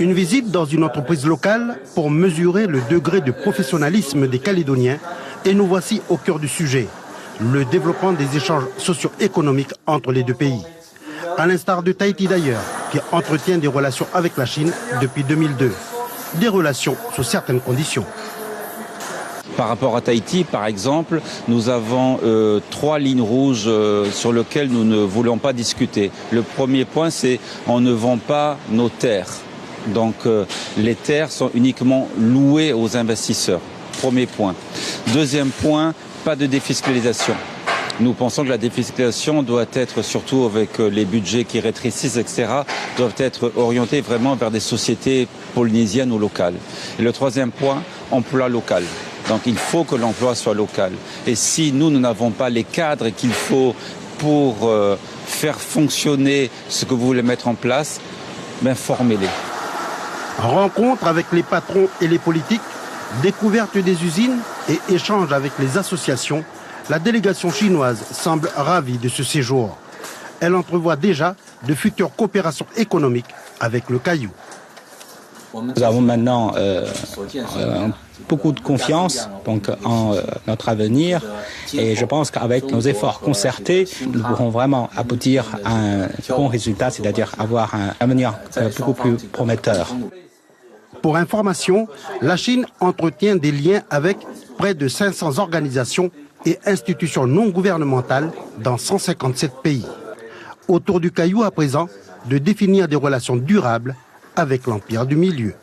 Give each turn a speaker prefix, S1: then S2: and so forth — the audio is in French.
S1: Une visite dans une entreprise locale pour mesurer le degré de professionnalisme des Calédoniens et nous voici au cœur du sujet, le développement des échanges socio-économiques entre les deux pays. À l'instar de Tahiti d'ailleurs, qui entretient des relations avec la Chine depuis 2002. Des relations sous certaines conditions.
S2: Par rapport à Tahiti, par exemple, nous avons 3 lignes rouges sur lesquelles nous ne voulons pas discuter. Le premier point, c'est on ne vend pas nos terres. Donc les terres sont uniquement louées aux investisseurs. Premier point. Deuxième point, pas de défiscalisation. Nous pensons que la défiscalisation doit être, surtout avec les budgets qui rétrécissent, etc., doivent être orientés vraiment vers des sociétés polynésiennes ou locales. Et le troisième point, emploi local. Donc il faut que l'emploi soit local. Et si nous n'avons pas les cadres qu'il faut pour faire fonctionner ce que vous voulez mettre en place, ben formez-les.
S1: Rencontre avec les patrons et les politiques, découverte des usines et échange avec les associations, la délégation chinoise semble ravie de ce séjour. Elle entrevoit déjà de futures coopérations économiques avec le Caillou.
S3: Nous avons maintenant beaucoup de confiance en notre avenir et je pense qu'avec nos efforts concertés, nous pourrons vraiment aboutir à un bon résultat, c'est-à-dire avoir un avenir beaucoup plus prometteur.
S1: Pour information, la Chine entretient des liens avec près de 500 organisations et institutions non gouvernementales dans 157 pays. Autour du Caillou à présent, de définir des relations durables avec l'Empire du Milieu.